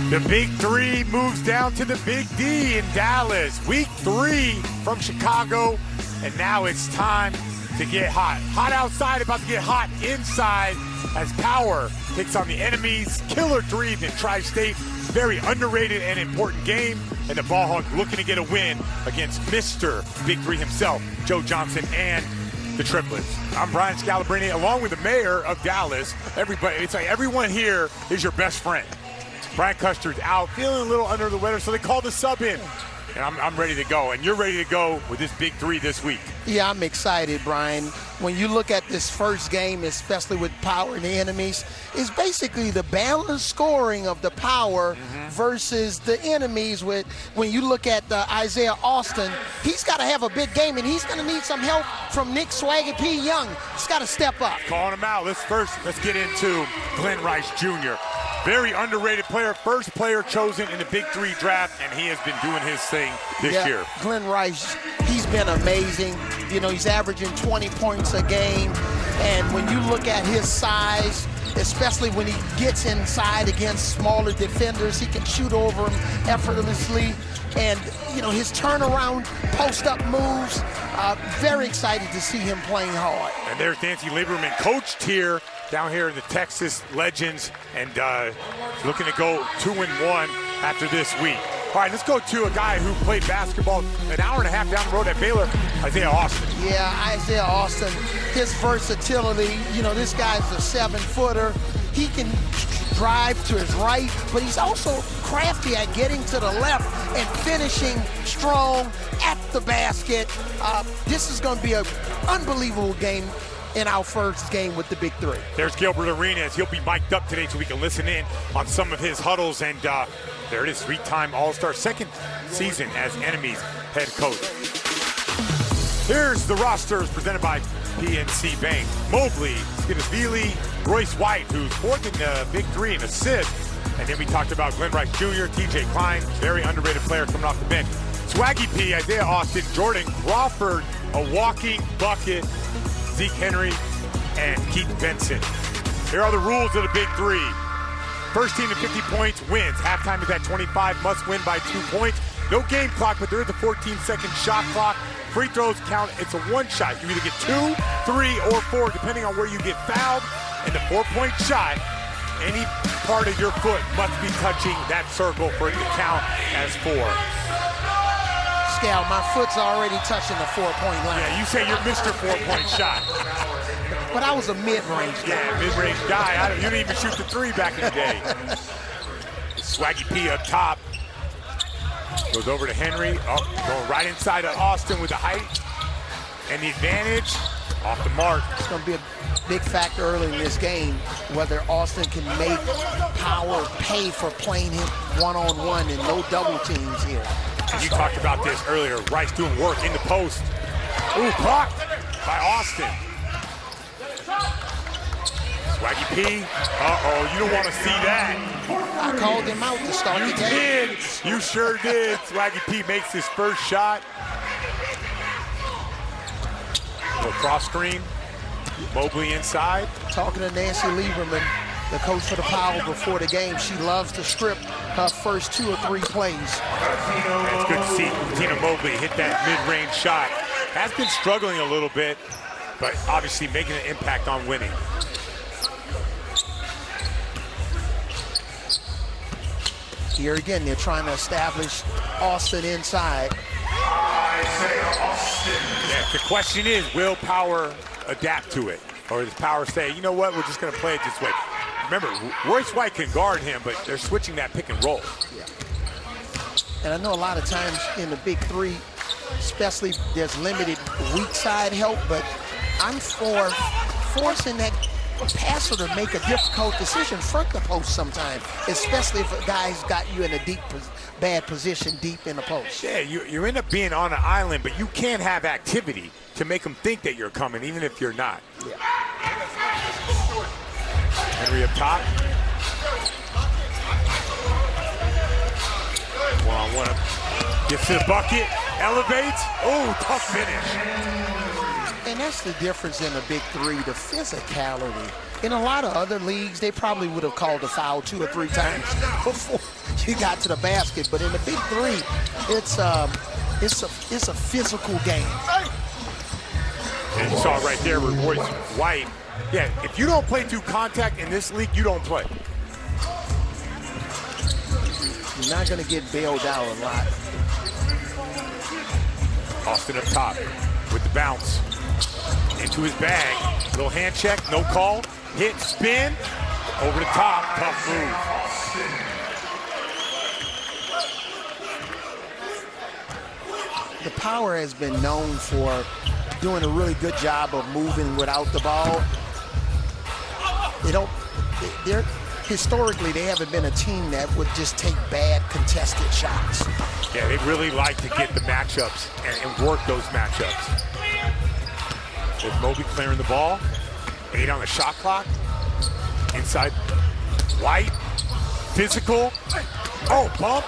The Big 3 moves down to the Big D in Dallas. Week 3 from Chicago, and now it's time to get hot. Hot outside, about to get hot inside as Power takes on the enemies. Killer 3 in Tri-State. Very underrated and important game. And the Ball Hawk looking to get a win against Mr. Big 3 himself, Joe Johnson, and the triplets. I'm Brian Scalabrine, along with the mayor of Dallas. Everybody, it's like everyone here is your best friend. Brian Custer's out, feeling a little under the weather, so they called the sub in. And I'm ready to go, and you're ready to go with this Big 3 this week. Yeah, I'm excited, Brian. When you look at this first game, especially with Power and the enemies, it's basically the balanced scoring of the Power versus the enemies. When you look at Isaiah Austin, he's got to have a big game, and he's going to need some help from Nick Swaggy P. Young. He's got to step up. Calling him out. Let's get into Glenn Rice Jr. Very underrated player, first player chosen in the Big 3 draft, and he has been doing his thing this year. Glenn Rice, he's been amazing. You know, he's averaging 20 points a game, and when you look at his size, especially when he gets inside against smaller defenders, he can shoot over them effortlessly. And, you know, his turnaround, post-up moves, very excited to see him playing hard. And there's Nancy Lieberman, coached here, down here in the Texas Legends, and looking to go 2-1 after this week. All right, let's go to a guy who played basketball an hour and a half down the road at Baylor, Isaiah Austin. Yeah, Isaiah Austin, his versatility, you know, this guy's a 7-footer. He can drive to his right, but he's also crafty at getting to the left and finishing strong at the basket. This is going to be an unbelievable game in our first game with the Big 3. There's Gilbert Arenas. He'll be mic'd up today so we can listen in on some of his huddles. And there it is, 3-time All-Star, second season as Enemies head coach. Here's the rosters presented by PNC Bank. Mobley, Skinnisvili, Royce White, who's fourth in the Big 3 in assists. And then we talked about Glenn Rice Jr., TJ Klein, very underrated player coming off the bench. Swaggy P, Isaiah Austin, Jordan Crawford, a walking bucket, Zeke Henry, and Keith Benson. Here are the rules of the Big 3. First team to 50 points wins. Halftime is at 25, must win by 2 points. No game clock, but there is a 14-second shot clock. Free throws count, it's a one shot. You either get 2, 3, or 4, depending on where you get fouled. And the 4-point shot, any part of your foot must be touching that circle for it to count as 4. Scal, my foot's already touching the 4-point line. Yeah, you say you're Mr. 4-point shot. But I was a mid-range guy. Yeah, mid-range guy. You didn't even shoot the 3 back in the day. Swaggy P up top. Goes over to Henry. Oh, going right inside of Austin with the height. And the advantage off the mark. It's going to be a big factor early in this game, whether Austin can make Power pay for playing him one-on-one and no double teams here. And you talked about this earlier. Rice doing work in the post. Ooh, blocked by Austin. Swaggy P. Uh-oh, you don't want to see that. I called him out to start the game. You did. You sure did. Swaggy P makes his first shot. Little cross screen. Mobley inside. Talking to Nancy Lieberman, the coach for the Power before the game, she loves to script her first 2 or 3 plays. It's good to see Cuttino Mobley hit that mid-range shot. Has been struggling a little bit, but obviously making an impact on winning. Here again, they're trying to establish Austin inside. Yeah, the question is, will Power adapt to it? Or does Power say, you know what, we're just going to play it this way? Remember, Royce White can guard him, but they're switching that pick and roll. Yeah. And I know a lot of times in the Big 3, especially there's limited weak side help, but I'm for forcing that passer to make a difficult decision front the post sometimes, especially if a guy's got you in a bad position deep in the post. Yeah, you end up being on an island, but you can't have activity to make them think that you're coming, even if you're not. Yeah. Henry up top. One-on-one. Gets to the bucket, elevates. Oh, tough finish. And that's the difference in the Big 3, the physicality. In a lot of other leagues, they probably would have called a foul 2 or 3 times you got to the basket. But in the Big 3, it's a physical game. And you saw it right there with Royce White. Yeah, if you don't play through contact in this league, you don't play. You're not going to get bailed out a lot. Austin up top with the bounce. Into his bag. Little hand check, no call. Hit, spin. Over the top, tough move. The Power has been known for doing a really good job of moving without the ball. Historically, they haven't been a team that would just take bad contested shots. Yeah, they really like to get the matchups and work those matchups. With Mobley clearing the ball, 8 on the shot clock. Inside, White, physical. Oh, bump.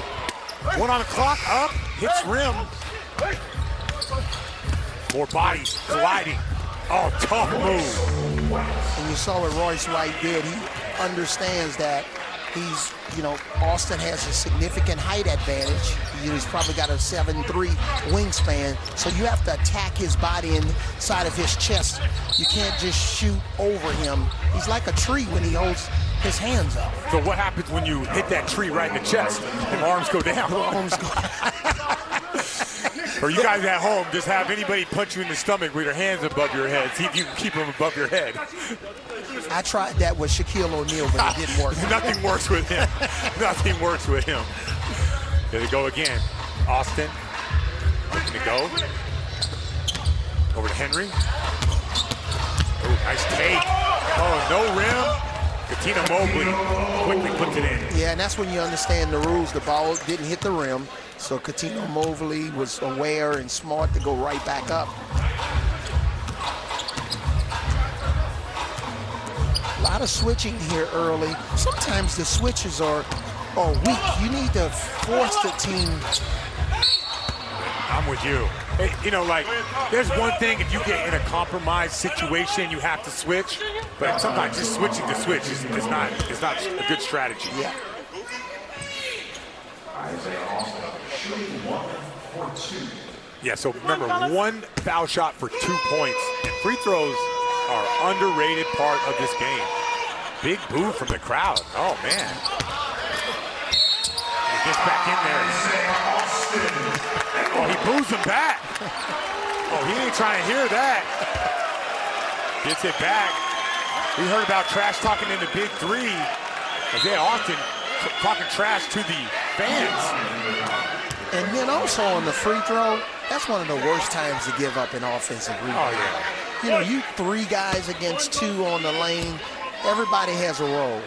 1 on the clock, up, hits rim. More bodies colliding. Oh, tough move. And you saw what Royce White did. He understands that he's, Austin has a significant height advantage. He's probably got a 7'3" wingspan. So you have to attack his body inside of his chest. You can't just shoot over him. He's like a tree when he holds his hands up. So what happens when you hit that tree right in the chest and arms go down? Arms go Or you guys at home, just have anybody punch you in the stomach with your hands above your head. See if you can keep them above your head. I tried that with Shaquille O'Neal, but it didn't work. Nothing works with him. Nothing works with him. There they go again. Austin looking to go. Over to Henry. Oh, nice take. Oh, no rim. Cuttino Mobley quickly puts it in. Yeah, and that's when you understand the rules. The ball didn't hit the rim, so Cuttino Mobley was aware and smart to go right back up. A lot of switching here early. Sometimes the switches are weak. You need to force the team. I'm with you. Hey, there's one thing if you get in a compromised situation, you have to switch. But sometimes just switching to switch is not a good strategy. Yeah. Yeah, so remember, 1 foul shot for 2 points. And free throws are underrated part of this game. Big boo from the crowd. Oh, man. He gets back in there. Oh, he boos him back. Oh, he ain't trying to hear that. Gets it back. We heard about trash talking in the Big 3. Isaiah Austin talking trash to the fans. And then also on the free throw, that's one of the worst times to give up an offensive rebound. Oh, yeah. You 3 guys against 2 on the lane. Everybody has a role.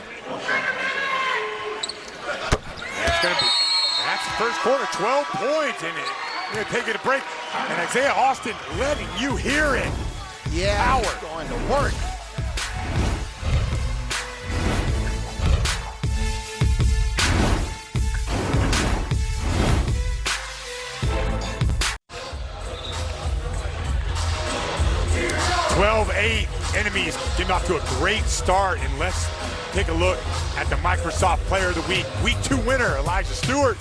That's the first quarter, 12 points, and we're going to take it a break. And Isaiah Austin letting you hear it. Yeah, Power. Going to work. Enemies getting off to a great start, and let's take a look at the Microsoft Player of the Week. Week 2 winner, Elijah Stewart.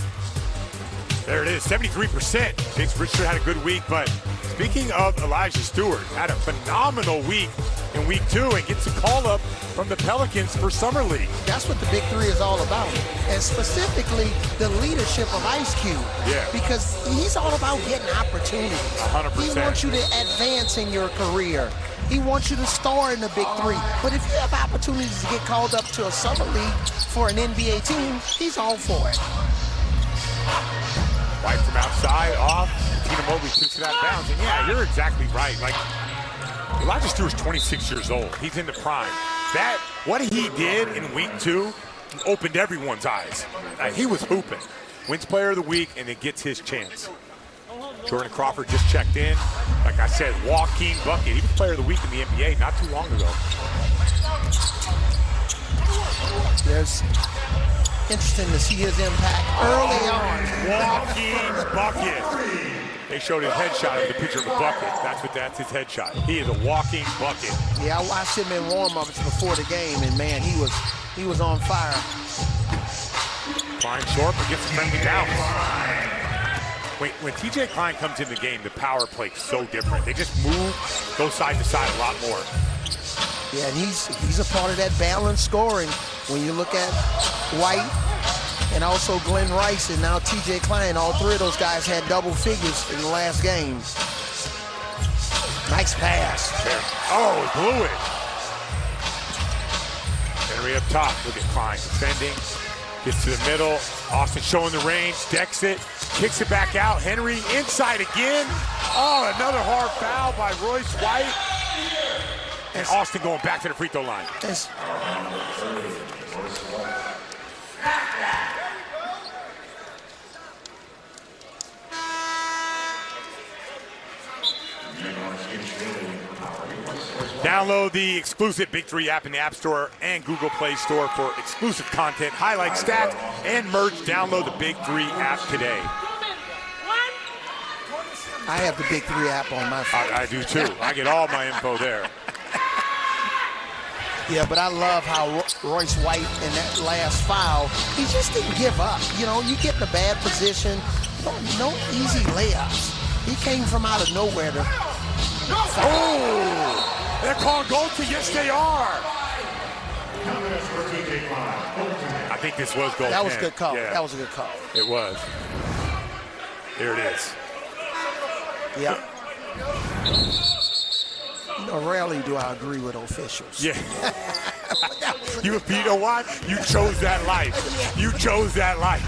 There it is, 73%. Jason Richard had a good week, but speaking of Elijah Stewart, had a phenomenal week in week 2 and gets a call up from the Pelicans for Summer League. That's what the Big 3 is all about, and specifically the leadership of Ice Cube. Yeah. Because he's all about getting opportunities. 100%. He wants you to advance in your career. He wants you to star in the Big 3. But if you have opportunities to get called up to a Summer League for an NBA team, he's all for it. White from outside, off. Cuttino Mobley kicks it out of bounds. And yeah, you're exactly right. Like, Elijah Stewart's 26 years old. He's in the prime. What he did in week 2 opened everyone's eyes. He was hooping. Wins Player of the Week, and it gets his chance. Jordan Crawford just checked in. Like I said, walking bucket. He was Player of the Week in the NBA not too long ago. There's interesting to see his impact early on. Walking bucket. They showed his headshot as a picture of a bucket. That's his headshot. He is a walking bucket. Yeah, I watched him in warm-ups before the game, and man, he was on fire. Klein short, but gets a friendly bounce. When TJ Klein comes in the game, the power plays so different. They just move, go side to side a lot more. Yeah, and he's a part of that balanced scoring. When you look at White and also Glenn Rice and now TJ Klein, all three of those guys had double figures in the last game. Nice pass. Oh, he blew it. Henry up top. Look at Klein defending. Gets to the middle. Austin showing the range. Decks it. Kicks it back out. Henry inside again. Oh, another hard foul by Royce White. And Austin going back to the free throw line. Download the exclusive Big 3 app in the App Store and Google Play Store for exclusive content, highlights, stats, and merch. Download the Big 3 app today. I have the Big 3 app on my phone. I do too. I get all my info there. Yeah, but I love how Royce White in that last foul, he just didn't give up. You know, you get in a bad position, no easy layups. He came from out of nowhere to Oh! They're calling Goldie. Yes, they are. I think this was goal. That was a good call. Yeah. That was a good call. It was. Here it is. Yeah. You know, rarely do I agree with officials. Yeah. You know what? You chose that life. You chose that life.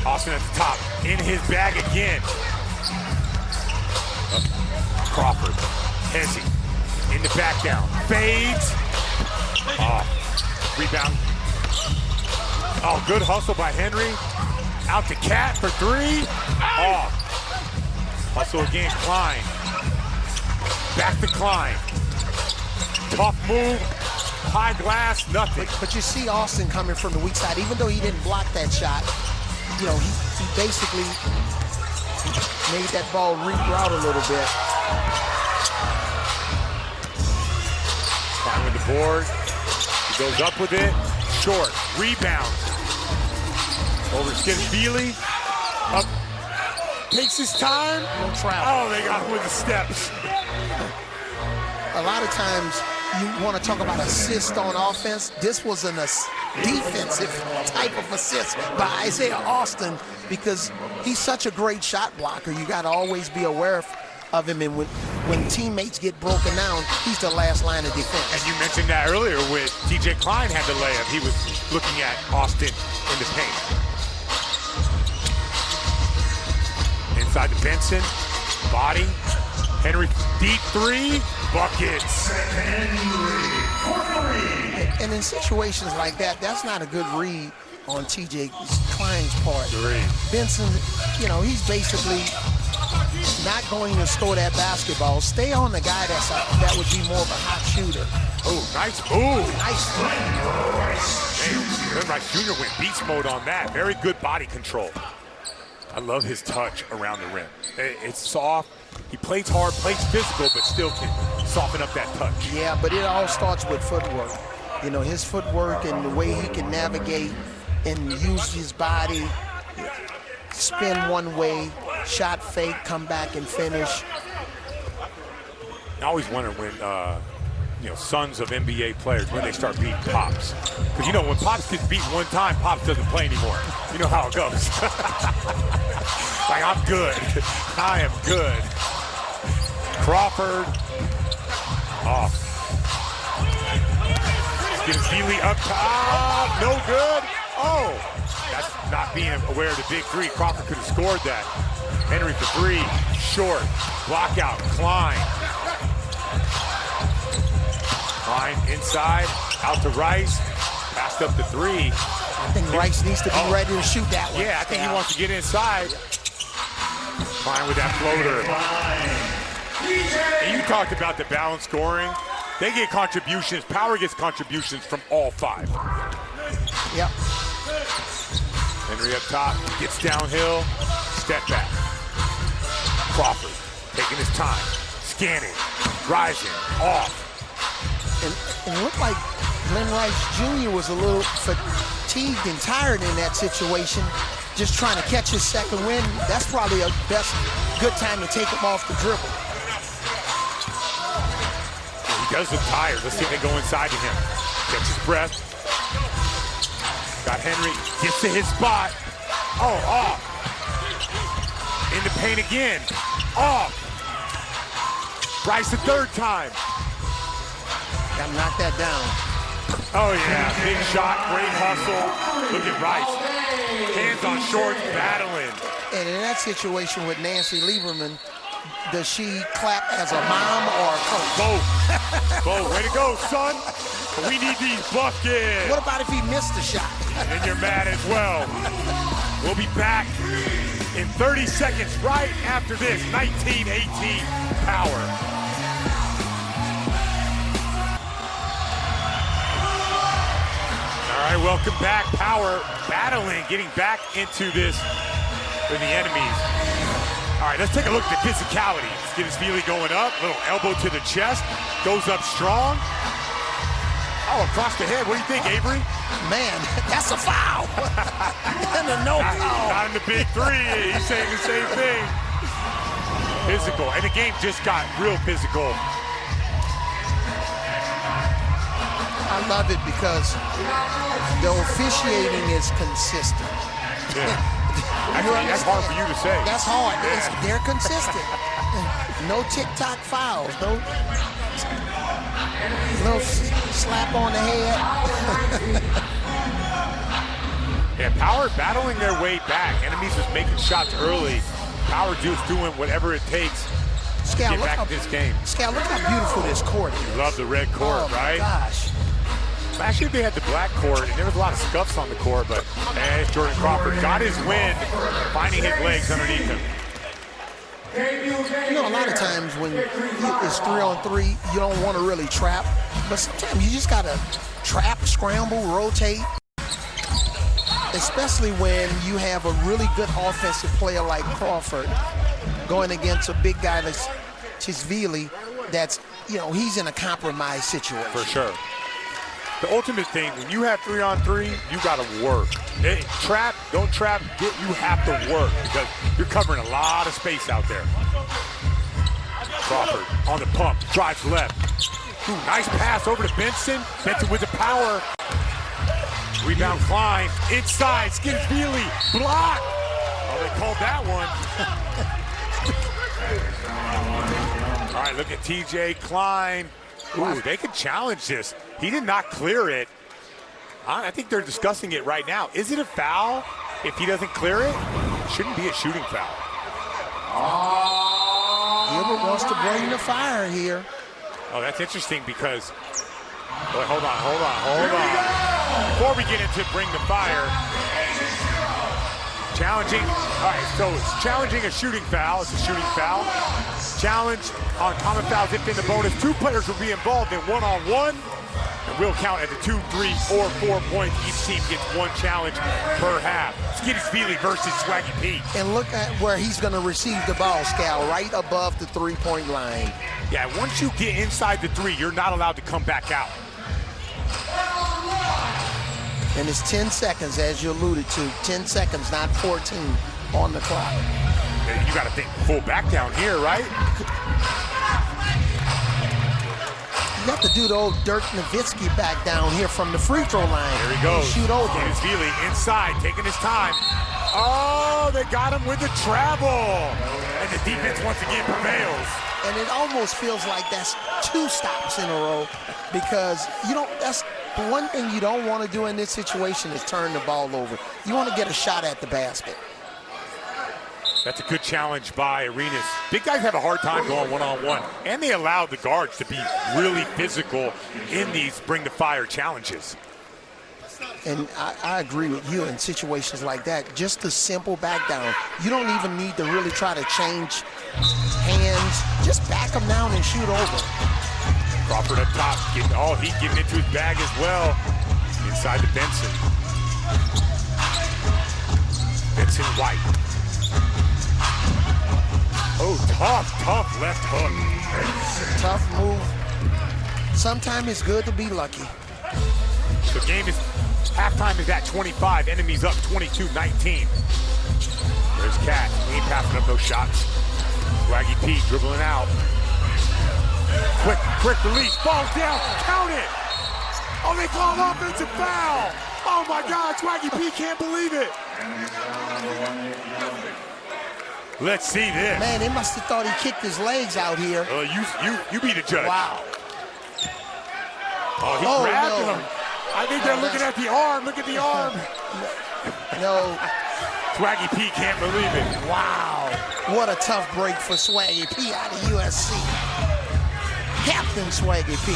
Austin at the top. In his bag again. Crawford. Hezzy. In the back down. Fades. Oh. Rebound. Oh, good hustle by Henry. Out to Cat for three. Oh. Hustle against Klein. Back to Klein. Tough move. High glass, nothing. But you see Austin coming from the weak side. Even though he didn't block that shot, you know, he basically made that ball reroute a little bit. Klein with the board. He goes up with it. Short. Rebound. Over to Bealey. Up. Takes his time. No travel. Oh, they got him with the steps. A lot of times you want to talk about assist on offense. This was a defensive type of assist by Isaiah Austin because he's such a great shot blocker. You got to always be aware of him. And when teammates get broken down, he's the last line of defense. And you mentioned that earlier with TJ Klein had the layup. He was looking at Austin in the paint. Inside to Benson, body, Henry, deep three, buckets. And in situations like that, that's not a good read on TJ Klein's part. Benson, you know, he's basically not going to score that basketball. Stay on the guy that would be more of a hot shooter. Oh, nice move. Nice. Glenn Rice Jr. went beast mode on that. Very good body control. I love his touch around the rim. It's soft. He plays hard, plays physical, but still can soften up that touch. Yeah, but it all starts with footwork. You know, his footwork and the way he can navigate and use his body, spin one way, shot fake, come back and finish. I always wonder when, you know, sons of NBA players, when they start beating Pops. Because, you know, when Pops gets beat one time, Pops doesn't play anymore. You know how it goes. Like, I'm good. I am good. Crawford. Off. Getting Bealey up top. No good. Oh. That's not being aware of the Big 3. Crawford could have scored that. Henry for three. Short. Block out. Klein. Klein inside. Out to Rice. Passed up to three. I think Rice needs to be ready to shoot that one. Yeah, I think he wants to get inside. Klein with that floater. And you talked about the balanced scoring. They get contributions. Power gets contributions from all five. Yep. Henry up top, gets downhill, step back. Crawford taking his time, scanning, rising, off. And it looked like Glenn Rice Jr. was a little fatigued and tired in that situation, just trying to catch his second win, that's probably a good time to take him off the dribble. He does look tired. Let's see if they go inside to him. Gets his breath. Got Henry, gets to his spot. Oh, off. In the paint again. Off. Rice the third time. Gotta knock that down. Oh yeah, big shot, great hustle. Look at Rice. Hands on shorts, battling. And in that situation with Nancy Lieberman, does she clap as a mom or a coach? Both. Both. Way to go, son. We need these buckets. What about if he missed the shot? And you're mad as well. We'll be back in 30 seconds right after this 19-18 Power. All right, welcome back. Power battling, getting back into this with the enemies. All right, let's take a look at the physicality. Let's get his feeling going up. Little elbow to the chest. Goes up strong. Oh, across the head. What do you think, Avery? Man, that's a foul. And a no foul. Not in the Big 3. He's saying the same thing. Physical. And the game just got real physical. I love it because the officiating is consistent. Yeah. That's hard for you to say. That's hard. Yeah. They're consistent. No TikTok fouls. No slap on the head. Yeah, Power battling their way back. Enemies was making shots early. Power just doing whatever it takes to get back in this game. Scal, look how beautiful this court is. You love the red court, right? Oh, my gosh. Actually, they had the black court, and there was a lot of scuffs on the court, but Jordan Crawford got his win, finding his legs underneath him. You know, a lot of times when it's 3-on-3, you don't want to really trap, but sometimes you just got to trap, scramble, rotate, especially when you have a really good offensive player like Crawford going against a big guy like Chisvili that's, you know, he's in a compromised situation. For sure. The ultimate thing, when you have 3-on-3, you got to work. Trap, don't trap, you have to work because you're covering a lot of space out there. Crawford on the pump, drives left. Ooh, nice pass over to Benson. Benson with the power. Rebound Klein, inside, Skinfeely, block. Oh, they called that one. All right, look at TJ Klein. Ooh, they could challenge this. He did not clear it. I think they're discussing it right now. Is it a foul if he doesn't clear it? Shouldn't be a shooting foul. Gilbert wants to bring the fire here. Oh, that's interesting because, boy, hold on. Before we get into bring the fire, challenging, all right, so it's challenging a shooting foul. It's a shooting foul. Challenge on common fouls if in the bonus. Two players will be involved in one-on-one. And we'll count at the 2, 3, or 4 points. Each team gets one challenge per half. Skinfeely versus Swaggy P. And look at where he's going to receive the ball, Scal, right above the three-point line. Yeah, once you get inside the 3, you're not allowed to come back out. And it's 10 seconds, as you alluded to. 10 seconds, not 14 on the clock. You got to think full back down here, right? You have to do the old Dirk Nowitzki back down here from the free throw line. There he goes. Shoot over. Skinfeely inside, taking his time. Oh, they got him with the travel. And the defense once again prevails. And it almost feels like that's 2 stops in a row because that's the one thing you don't want to do in this situation is turn the ball over. You want to get a shot at the basket. That's a good challenge by Arenas. Big guys have a hard time going one-on-one, and they allow the guards to be really physical in these bring the fire challenges. And I agree with you in situations like that. Just the simple back down. You don't even need to really try to change hands. Just back them down and shoot over. Crawford up top, he's giving it to his bag as well. Inside to Benson. Benson White. Oh, tough left hook. Tough move. Sometimes it's good to be lucky. The game is Halftime is at 25. Enemies up 22-19. There's Cat. He ain't passing up those shots. Swaggy P dribbling out. Quick release. Falls down. Count it. Oh, they call an offensive foul. Oh my God, Swaggy P can't believe it. Let's see this. Man, they must have thought he kicked his legs out here. You be the judge. Wow. Oh, he grabbed him. I think they're looking at the arm. Look at the arm. No. Swaggy P can't believe it. Wow. What a tough break for Swaggy P out of USC. Captain Swaggy P.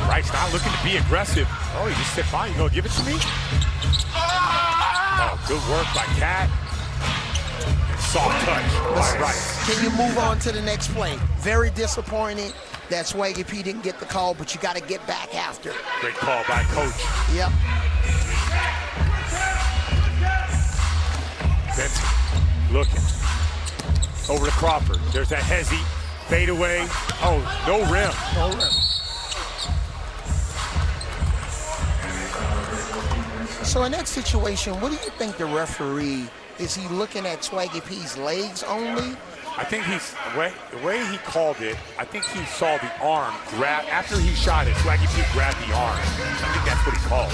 Rice not looking to be aggressive. Oh, he just said, fine, you gonna give it to me? Oh, good work by Cat. Soft touch by Rice. Can you move on to the next play? Very disappointing that Swaggy P didn't get the call, but you got to get back after it. Great call by Coach. Yep. Benson looking. Over to Crawford. There's that hezzy. Fade away. Oh, no rim. No rim. So in that situation, what do you think the referee, is he looking at Swaggy P's legs only? I think the way he called it, I think he saw the arm grab, after he shot it, Swaggy P grabbed the arm. I think that's what he called.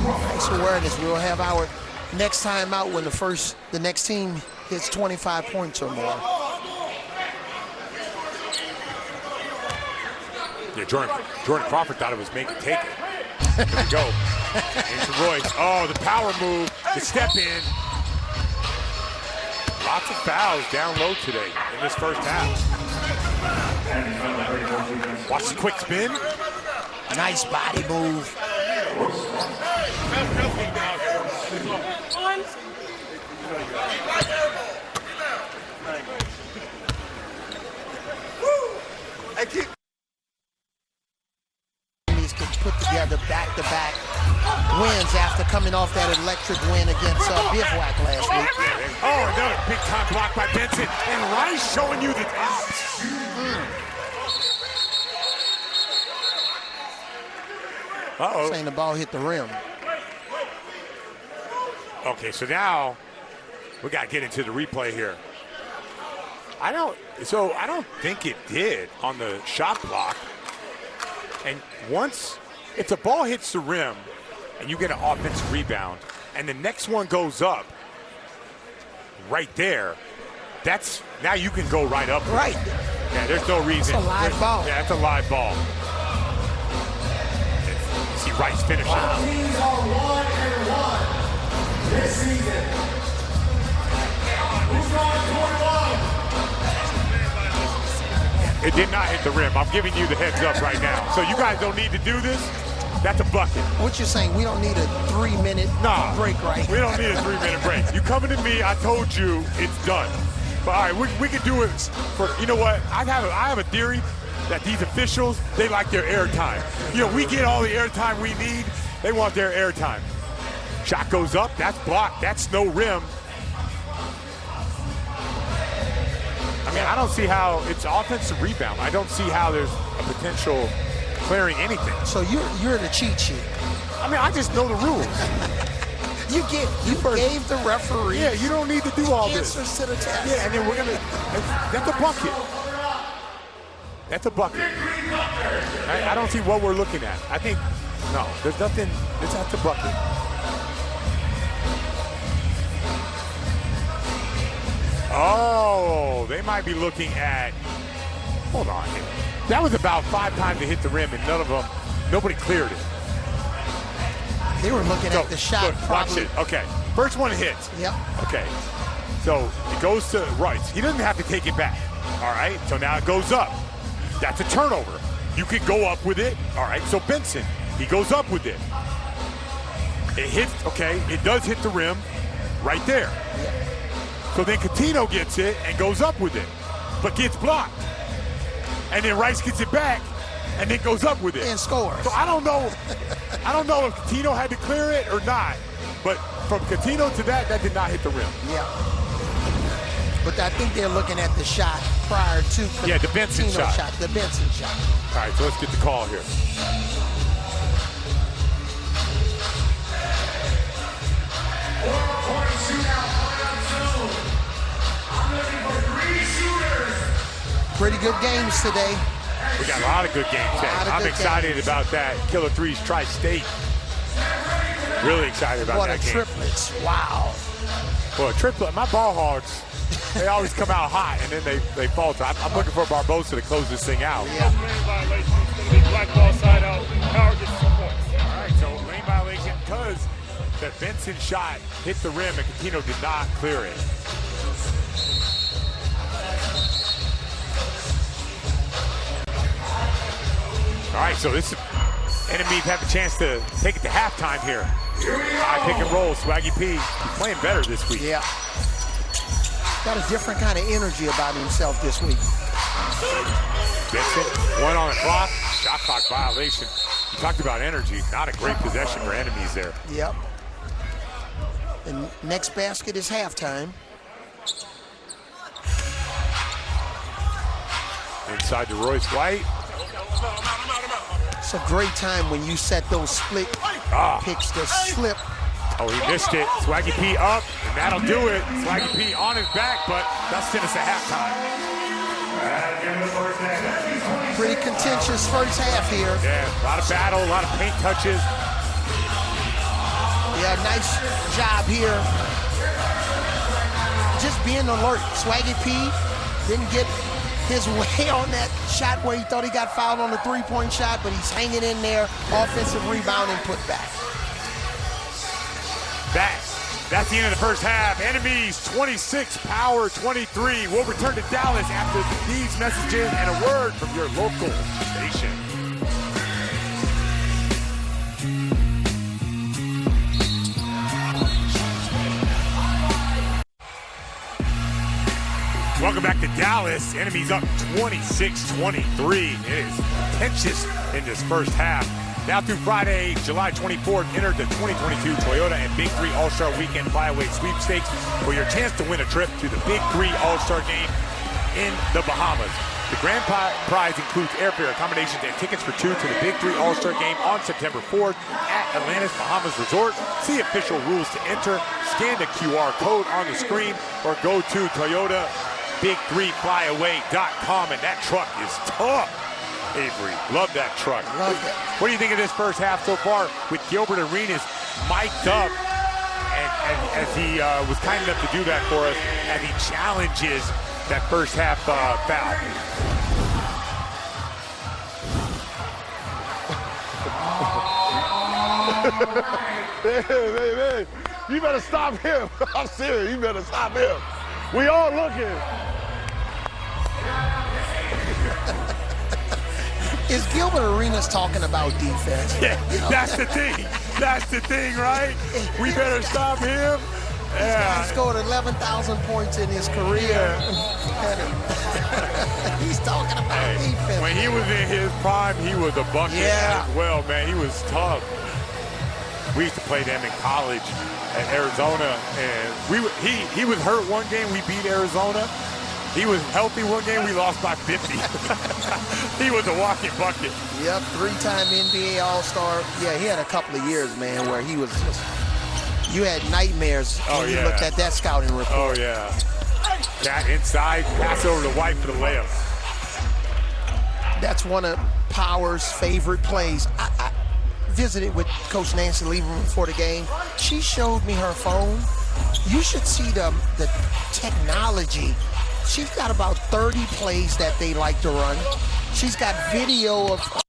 Nice awareness. We'll have our next time out when the next team hits 25 points or more. Yeah, Jordan Crawford thought it was make it take it. Here we go. Into Royce. Oh, the power move, the step in. Lots of fouls down low today in this first half. Watch the quick spin. Nice body move. Can put together back-to-back wins after coming off that electric win against Bivouac last week. Oh, another big-time block by Benson. And Rice showing you the tops. Uh-oh. Saying the ball hit the rim. Okay, so now we got to get into the replay here. I don't think it did on the shot block. And if the ball hits the rim and you get an offensive rebound and the next one goes up right there, now you can go right up. Right. Yeah, there's no reason. It's a live ball. Yeah, it's a live ball. You see Rice finishing. Wow. Teams are 1-1 this season. Who's on 21? It did not hit the rim. I'm giving you the heads up right now. So you guys don't need to do this. That's a bucket. What you're saying, we don't need a 3-minute break, right? We don't need a 3-minute break. You coming to me, I told you it's done. But all right, we can do it for, you know what? I have a theory that these officials, they like their airtime. You know, we get all the airtime we need. They want their airtime. Shot goes up, that's blocked, that's no rim. I mean, I don't see how it's offensive rebound. I don't see how there's a potential clearing anything. So you're the cheat sheet. I mean, I just know the rules. You gave the referee. Yeah, you don't need to do all this. Answers to the test. Yeah, and then that's a bucket. That's a bucket. I don't see what we're looking at. I think, no, there's nothing, that's a bucket. Oh, they might be looking at, hold on here. That was about 5 times to hit the rim, and nobody cleared it. They were looking at the shot. Look, probably. watch it. Okay, first one hits. Yep. Okay, so it goes to Rice. He doesn't have to take it back. All right, so now it goes up. That's a turnover. You could go up with it. All right, so Benson, he goes up with it. It hits, okay, it does hit the rim right there. Yep. So then Cuttino gets it and goes up with it, but gets blocked. And then Rice gets it back and then goes up with it. And scores. So I don't know if Cuttino had to clear it or not, but from Cuttino to that did not hit the rim. Yeah. But I think they're looking at the shot prior to the Benson shot. The Benson shot. All right, so let's get the call here. Pretty good games today. We got a lot of good games today. I'm excited about that. Killer Threes Tri-State. Really excited about that game. What a triplets. Wow. Well, triplet, my ball hogs, they always come out hot and then they falter. I'm looking for Barbosa to close this thing out. Yeah. Lane violation. It's going to be black ball side out. Power gets 2 points. All right, so lane violation because the Benson shot hit the rim and Cuttino did not clear it. All right, so this enemies have a chance to take it to halftime here. High pick and roll, Swaggy P. He's playing better this week. Yeah. Got a different kind of energy about himself this week. Benson, one on the clock, shot clock violation. You talked about energy, not a great possession for enemies there. Yep. The next basket is halftime. Inside to Royce White. It's a great time when you set those split picks to slip. Oh, he missed it. Swaggy P up, and that'll do it. Swaggy P on his back, but that's send us at halftime. Pretty contentious first half here. Yeah, a lot of battle, a lot of paint touches. Yeah, nice job here. Just being alert. Swaggy P didn't get his way on that shot where he thought he got fouled on the three-point shot, but he's hanging in there. Offensive rebound and put back. That's the end of the first half. Enemies 26, Power 23. We'll return to Dallas after these messages and a word from your local station. Welcome back to Dallas. Enemies up 26-23. It is contentious in this first half. Now through Friday, July 24th, enter the 2022 Toyota and Big 3 All-Star Weekend Flyaway Sweepstakes for your chance to win a trip to the Big 3 All-Star Game in the Bahamas. The grand prize includes airfare, accommodations, and tickets for two to the Big 3 All-Star Game on September 4th at Atlantis Bahamas Resort. See official rules to enter, scan the QR code on the screen, or go to ToyotaBig3Flyaway.com, and that truck is tough. Avery, love that truck. Love it. What do you think of this first half so far with Gilbert Arenas mic'd up and as he was kind enough to do that for us as he challenges that first half foul? Hey, you better stop him. I'm serious, you better stop him. We all looking. Is Gilbert Arenas talking about defense? Yeah, you know? That's the thing. That's the thing, right? We better stop him. Yeah. He scored 11,000 points in his career. He's talking about defense. When he was in his prime, he was a bucket as well, man. He was tough. We used to play them in college at Arizona, and he was hurt one game. We beat Arizona. He was healthy one game. We lost by 50. He was a walking bucket. Yep, three-time NBA All-Star. Yeah, he had a couple of years, man, where he was just, you had nightmares when you looked at that scouting report. Oh, yeah. That inside, pass over to White for the layup. That's one of Power's favorite plays. I visited with Coach Nancy Lieberman before the game. She showed me her phone. You should see the technology. She's got about 30 plays that they like to run. She's got video of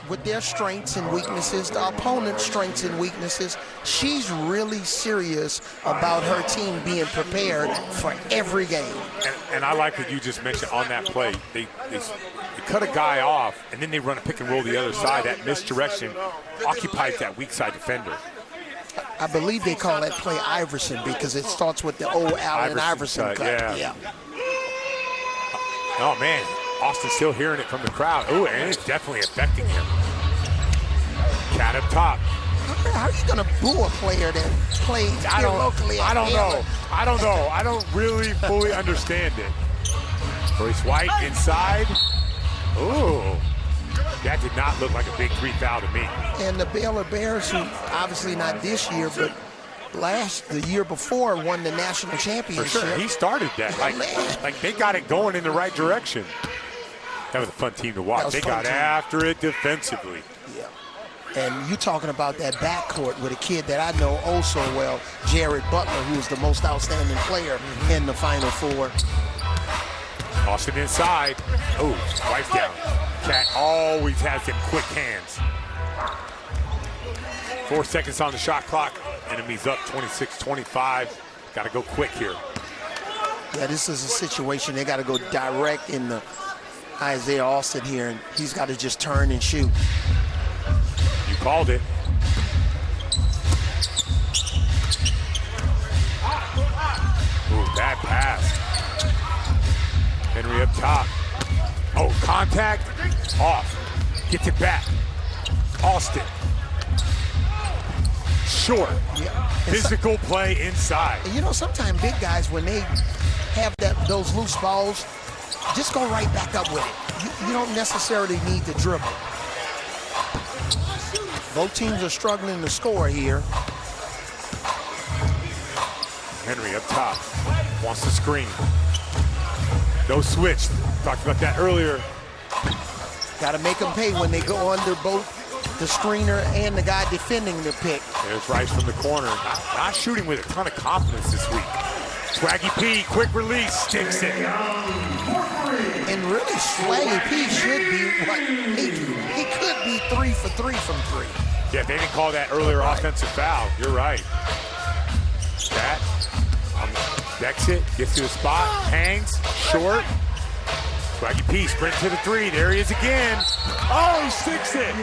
with their strengths and weaknesses, the opponent's strengths and weaknesses. She's really serious about her team being prepared for every game. And I like what you just mentioned on that play. They cut a guy off, and then they run a pick and roll the other side. That misdirection occupies that weak side defender. I believe they call that play Iverson because it starts with the old Allen Iverson cut. Yeah. Oh, man. Austin's still hearing it from the crowd. Oh, and it's definitely affecting him. Cat up top. How are you going to boo a player that plays here locally? I don't know. I don't know. I don't really fully understand it. Royce White inside. Ooh. That did not look like a Big 3 foul to me. And the Baylor Bears, who obviously not this year, but the year before won the national championship. For sure. He started that. Like they got it going in the right direction. That was a fun team to watch. They got after it defensively. Yeah. And you're talking about that backcourt with a kid that I know oh so well, Jared Butler, who was the most outstanding player in the Final Four. Austin inside. Oh, wipe down. Cat always has them quick hands. 4 seconds on the shot clock. Enemies up 26-25. Got to go quick here. Yeah, this is a situation they got to go direct in the Isaiah Austin here, and he's got to just turn and shoot. You called it. Ooh, bad pass. Henry up top. Oh, contact. Off. Gets it back. Austin. Short. Yeah. Physical play inside. And you know, sometimes big guys, when they have those loose balls, just go right back up with it. You don't necessarily need to dribble. Both teams are struggling to score here. Henry up top. Wants to screen. No switch. Talked about that earlier. Got to make them pay when they go under both the screener and the guy defending the pick. There's Rice from the corner. Not shooting with a ton of confidence this week. Swaggy P, quick release, sticks it. And really, Swaggy P should be what he could be 3 for 3 from 3. Yeah, they didn't call that earlier offensive foul. You're right. That decks it, gets to the spot, hangs, short. Swaggy P sprint to the 3. There he is again. Oh, he sticks it.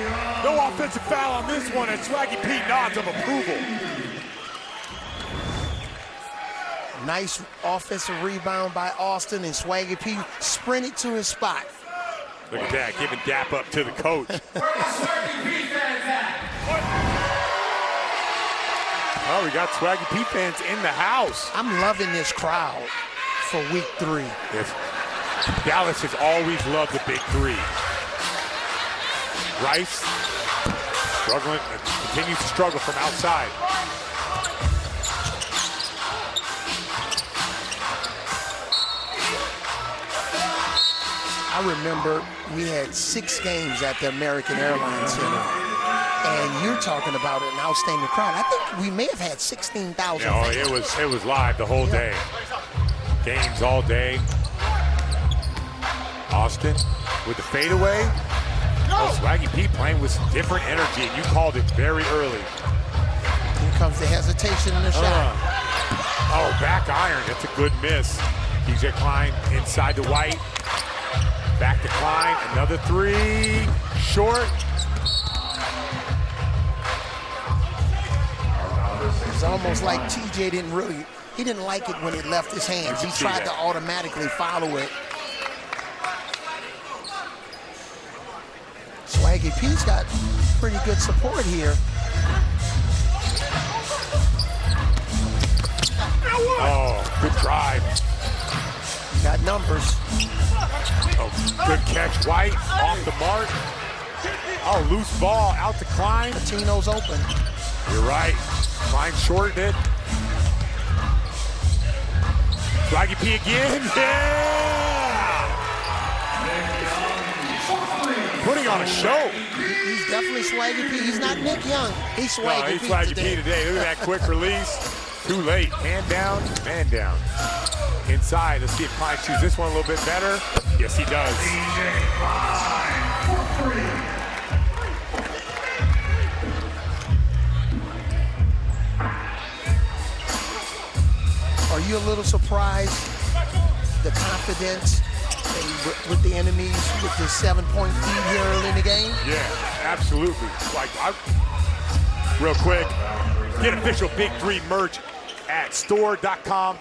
No offensive foul on this one, and Swaggy P nods of approval. Nice offensive rebound by Austin, and Swaggy P sprinted to his spot. Look at that, giving dap up to the coach. Oh, we got Swaggy P fans in the house. I'm loving this crowd for week 3. Yes. Dallas has always loved the Big 3. Rice struggling, continues to struggle from outside. I remember we had 6 games at the American Airlines Center, and you're talking about an outstanding crowd. I think we may have had 16,000. No, it was live the whole day. Games all day. Austin with the fadeaway. Oh, Swaggy P playing with some different energy, and you called it very early. Here comes the hesitation in the shot. Oh, back iron. That's a good miss. TJ Klein inside the White. Back to Klein. Another 3. Short. It's almost like TJ didn't like it when it left his hands. He tried to automatically follow it. Swaggy P's got pretty good support here. Oh, good drive. Got numbers. Oh, good catch, White, off the mark. Oh, loose ball, out to Klein. Cuttino's open. You're right. Klein shorted it. Swaggy P again, yeah! Putting on a show. He's definitely Swaggy P. He's not Nick Young. He's Swaggy P. He's Swaggy P today. Look at that quick release. Too late. Hand down, man down. Inside. Let's see if Klein shoots this one a little bit better. Yes, he does. Are you a little surprised the confidence with the enemies with the 7-point lead here early in the game? Yeah, absolutely. Like, real quick, get official Big 3 merch at store.com,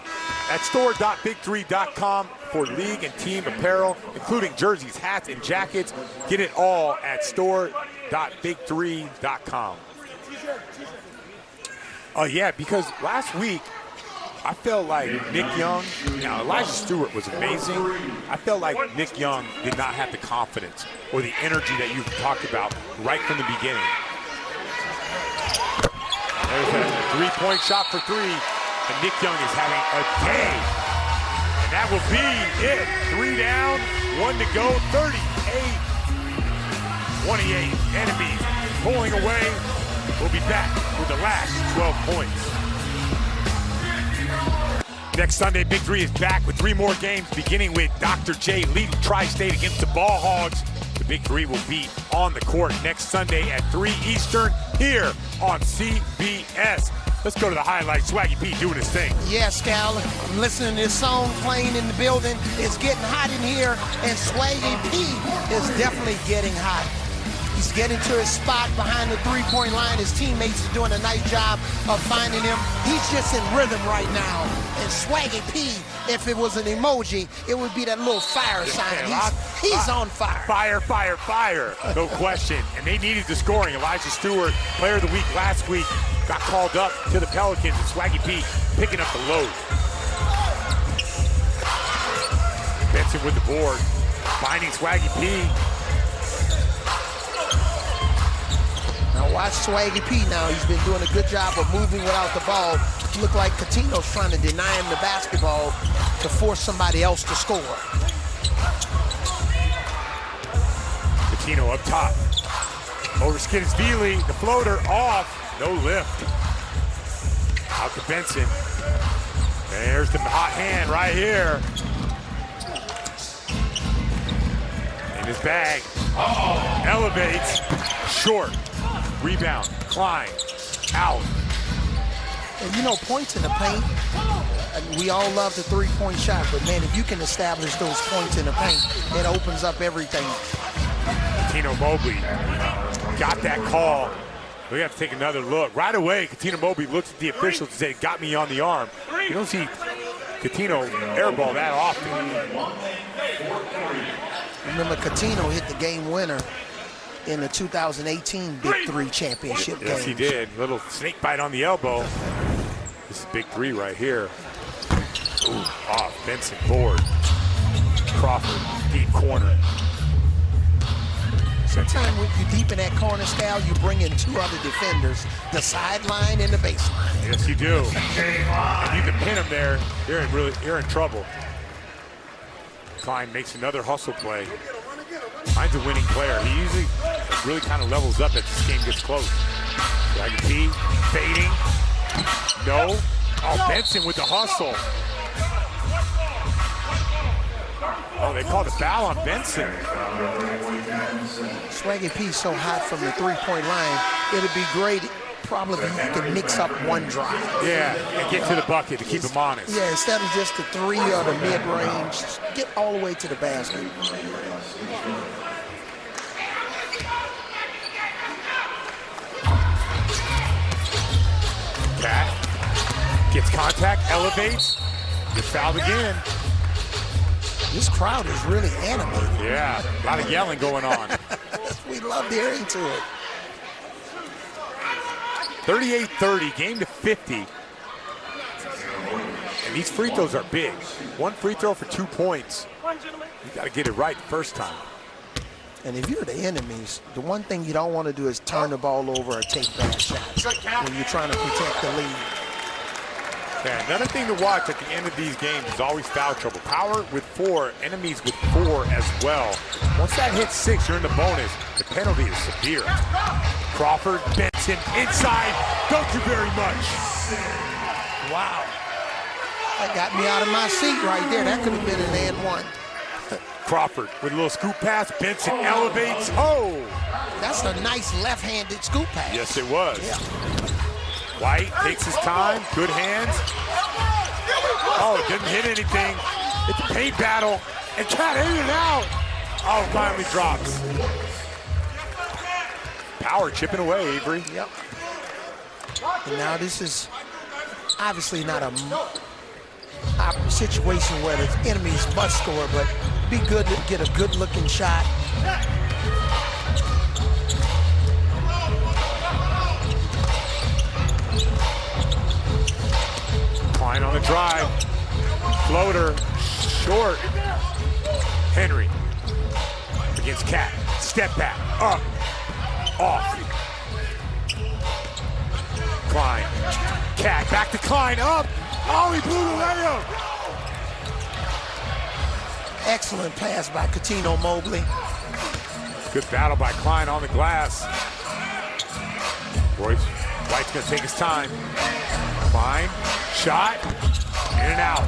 at store.big3.com for league and team apparel, including jerseys, hats, and jackets. Get it all at store.big3.com. Oh, yeah, because last week, I felt like Nick Young, now Elijah Stewart was amazing. I felt like Nick Young did not have the confidence or the energy that you've talked about right from the beginning. There's a three-point shot for three, and Nick Young is having a day. And that will be it. 3 down, 1 to go, 38-28. Enemies pulling away. We'll be back with the last 12 points. Next Sunday, Big 3 is back with 3 more games, beginning with Dr. J leading Tri-State against the Ball Hogs. The Big 3 will be on the court next Sunday at 3 Eastern here on CBS. Let's go to the highlights. Swaggy P doing his thing. Yes, Cal. I'm listening to this song playing in the building. It's getting hot in here, and Swaggy P is definitely getting hot. He's getting to his spot behind the three-point line. His teammates are doing a nice job of finding him. He's just in rhythm right now. And Swaggy P, if it was an emoji, it would be that little fire sign. He's on fire. Fire, fire, fire. No question. And they needed the scoring. Elijah Stewart, player of the week last week, got called up to the Pelicans. And Swaggy P picking up the load. Benson with the board. Finding Swaggy P. Now watch Swaggy P now. He's been doing a good job of moving without the ball. Look like Cuttino's trying to deny him the basketball to force somebody else to score. Cuttino up top. Over skins Veely. The floater off. No lift. Out to Benson. There's the hot hand right here. In his bag. Elevates. Short. Rebound. Klein. Out. And you know, points in the paint, we all love the three-point shot, but man, if you can establish those points in the paint, it opens up everything. Cuttino Mobley got that call. We have to take another look. Right away, Cuttino Mobley looks at the officials and said, got me on the arm. You don't see Cuttino airball that often. Remember, Cuttino hit the game winner in the 2018 Big 3 championship game. Yes, he did. Little snake bite on the elbow. This is Big 3 right here. Ooh, off. Benson board. Crawford, deep corner. Sometimes when you deep in that corner, Scal, you bring in 2 other defenders, the sideline and the baseline. Yes, you do. If you can pin them there, you're in trouble. Klein makes another hustle play. Klein's a winning player. He usually really kind of levels up as this game gets close. Swaggy P fading. No. Oh, Benson with the hustle. Oh, they called a foul on Benson. Swaggy P so hot from the three-point line, it'd be great probably if you can mix up one drive. Yeah, and get to the bucket to keep him honest. Yeah, instead of just the 3 or the mid-range, get all the way to the basket. Cat gets contact, elevates, gets fouled again. This crowd is really animated. Yeah, a lot of yelling going on. We love hearing to it. 38-30, game to 50. And these free throws are big. 1 free throw for 2 points. You got to get it right the first time. And if you're the enemies, the one thing you don't want to do is turn the ball over or take bad shots when you're trying to protect the lead. Yeah, another thing to watch at the end of these games is always foul trouble. Power with 4, enemies with 4 as well. Once that hits 6, you're in the bonus. The penalty is severe. Crawford, Benson, inside. Don't do very much. Wow. That got me out of my seat right there. That could have been an and one. Crawford with a little scoop pass. Benson elevates. Oh! That's a nice left-handed scoop pass. Yes, it was. Yeah. White takes his time. Good hands. Oh, it didn't hit anything. It's a paint battle. And Cat in and out. Oh, finally drops. Power chipping away, Avery. Yep. And now this is obviously not a situation where the enemies must score, but be good to get a good-looking shot. Klein on the drive. Floater, short. Henry against Cat. Step back, up, off. Klein. Cat, back to Klein, up. Oh, he blew the layup. Excellent pass by Cuttino Mobley. Good battle by Klein on the glass. Royce White's gonna take his time. Klein, shot, in and out.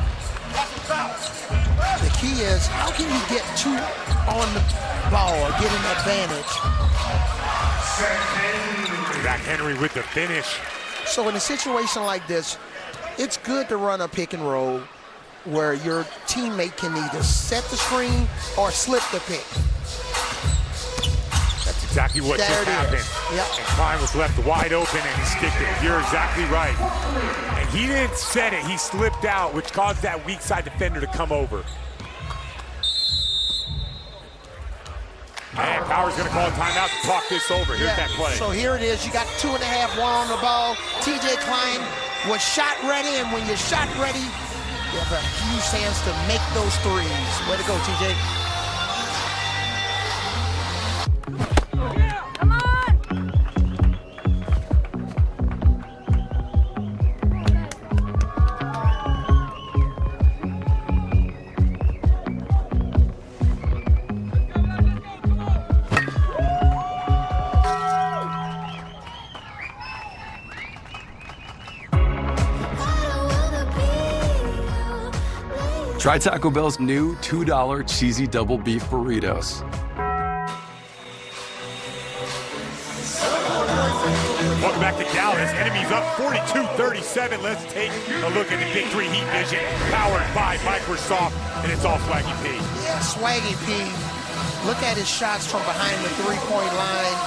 The key is, how can you get two on the ball or get an advantage? Back Henry with the finish. So in a situation like this, it's good to run a pick and roll where your teammate can either set the screen or slip the pick. That's exactly what just happened. Yep. And Klein was left wide open and he sticked it. You're exactly right. And he didn't set it, he slipped out, which caused that weak side defender to come over. And Power's gonna call a timeout to talk this over. Here's that play. So here it is, you got 2.5, one on the ball. TJ Klein was shot ready, and when you're shot ready, you have a huge chance to make those threes. Way to go, TJ. Come on! Try Taco Bell's new $2 cheesy double beef burritos. Welcome back to Dallas. Enemies up 42-37. Let's take a look at the Big 3 Heat Vision, powered by Microsoft, and it's all Swaggy P. Yeah, Swaggy P. Look at his shots from behind the three-point line.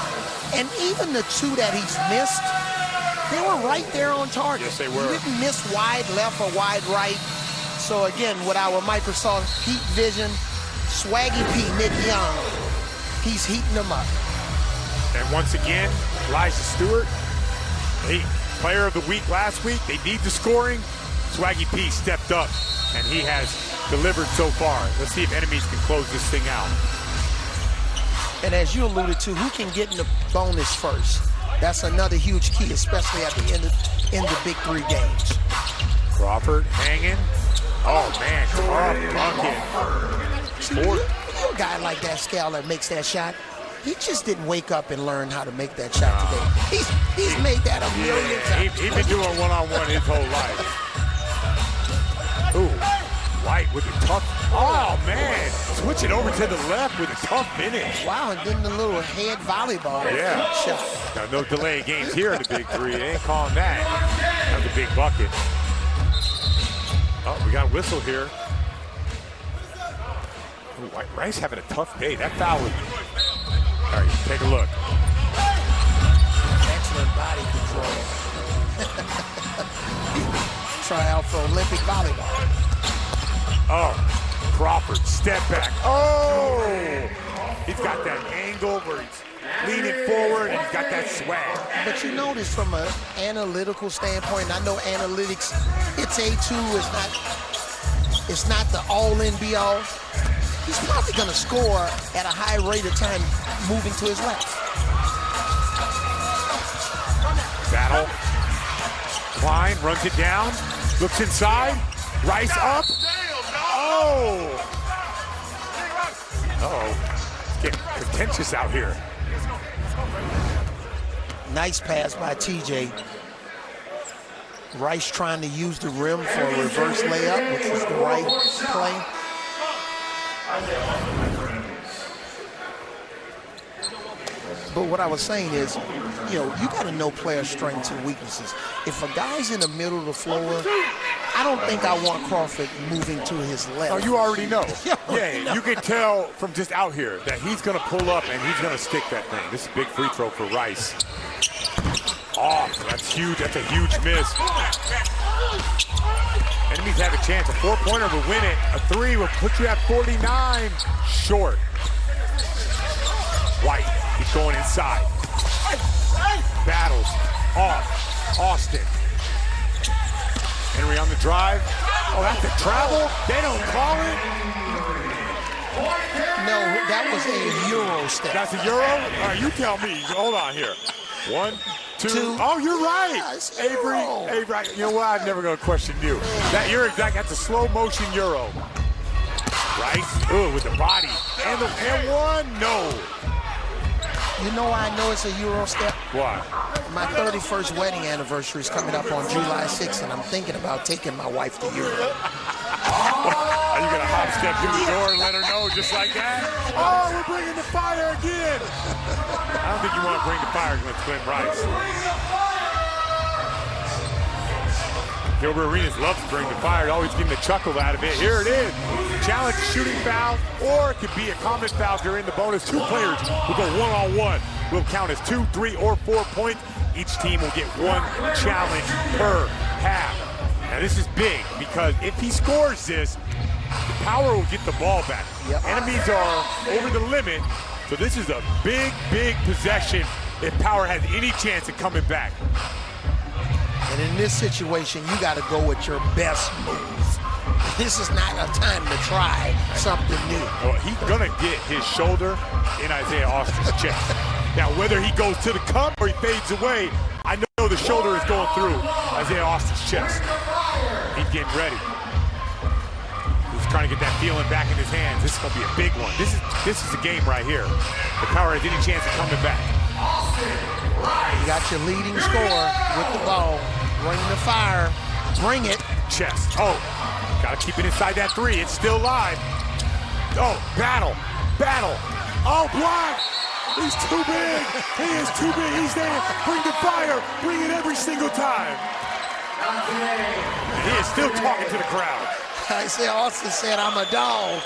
And even the two that he's missed, they were right there on target. Yes, they were. He didn't miss wide left or wide right. So again, with our Microsoft Heat Vision, Swaggy P, Nick Young, he's heating them up. And once again, Elijah Stewart, player of the week last week. They need the scoring. Swaggy P stepped up, and he has delivered so far. Let's see if enemies can close this thing out. And as you alluded to, who can get in the bonus first? That's another huge key, especially at the end of the Big 3 games. Crawford hanging. Oh, man, tough bucket. See, you a guy like that, Scale, that makes that shot, he just didn't wake up and learn how to make that shot today. He's made that a million times. He's been doing one-on-one his whole life. Ooh, White with a tough, oh, man. Switch it over to the left with a tough finish. Wow, and then the little head volleyball shot. Now, no delay games here in the Big 3. They ain't calling that. That's a big bucket. Oh, we got a whistle here. Ooh, Rice having a tough day. That foul was... All right, take a look. Excellent body control. Try out for Olympic volleyball. Oh, Crawford, step back. Oh! He's got that angle where he's leaning forward and he's got that swag. But you notice from an analytical standpoint, and I know analytics, it's A2, it's not the all-in be-all. He's probably going to score at a high rate of time moving to his left. Battle. Klein runs it down, looks inside, Rice up. Oh! Uh-oh. It's getting contentious out here. Nice pass by TJ. Rice trying to use the rim for a reverse layup, which was the right play. But what I was saying is, you know, you got to know player strengths and weaknesses. If a guy's in the middle of the floor, I don't think I want Crawford moving to his left. Oh, you already know. Yeah, you can tell from just out here that he's going to pull up and he's going to stick that thing. This is a big free throw for Rice. Oh, that's huge. That's a huge miss. Enemies have a chance. A four-pointer will win it. A three will put you at 49. Short. White, he's going inside. Battles off. Austin. Henry on the drive. Oh, that's a travel. They don't call it. No, that was a Euro step. That's a Euro? All right, you tell me. Hold on here. 1, 2. Oh, you're right. Yes, Avery, you know what? I'm never going to question you. You're exact. That's a slow motion Euro. Rice, with the body. And one, no. You know why I know it's a Euro step? Why? My 31st wedding anniversary is coming up on July 6th, and I'm thinking about taking my wife to Europe. Are you going to hop step through the door and let her know just like that? Oh, we're bringing the fire again. I don't think you want to bring the fire against Glenn Rice. Gilbert Arenas loves to bring the fire. Always getting a chuckle out of it. Here it is. Challenge shooting foul, or it could be a common foul during the bonus. 2 players will go one-on-one. Will count as 2, 3, or 4 points. Each team will get 1 challenge per half. Now this is big because if he scores this, the Power will get the ball back. Yep. Enemies are over the limit, so this is a big, big possession if Power has any chance of coming back. And in this situation, you got to go with your best move. This is not a time to try something new. Well, he's going to get his shoulder in Isaiah Austin's chest. Now, whether he goes to the cup or he fades away, I know the shoulder is going through Isaiah Austin's chest. He's getting ready. He's trying to get that feeling back in his hands. This is going to be a big one. This is a game right here. The Power has any chance of coming back. You got your leading scorer with the ball. Bring the fire. Bring it. Chest. Oh, got to keep it inside that 3. It's still live. Oh, battle. Oh, block. He's too big. He is too big. He's there. Bring the fire. Bring it every single time. He is still talking to the crowd. Isaiah Austin said, I'm a dog.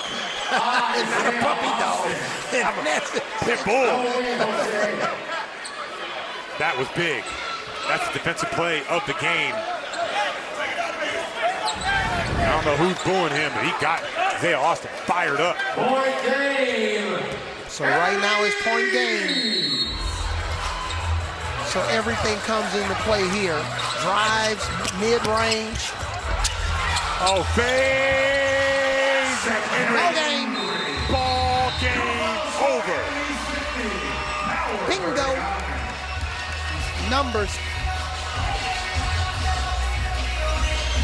Not a puppy dog. I'm a pit bull. That was big. That's the defensive play of the game. I don't know who's booing him, but he got Isaiah Austin fired up. Point game. So right now it's point game. So everything comes into play here. Drives, mid-range. Oh, phase. Ball game. Ball game over. Bingo. Numbers.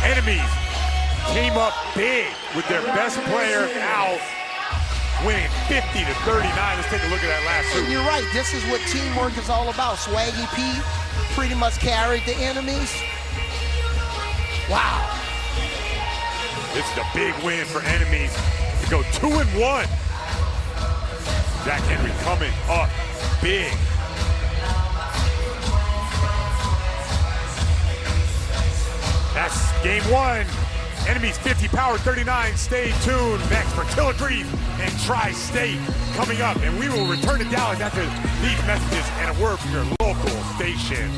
Enemies came up big with their best player out, winning 50-39. Let's take a look at that last And hoop. you're right. This is what teamwork is all about. Swaggy P pretty much carried the enemies. Wow. This is a big win for enemies to go 2-1. Jack Henry coming up big. That's game 1. Enemies 50, Power 39. Stay tuned next for Killer Grief and Tri-State coming up. And we will return to Dallas after these messages and a word from your local station.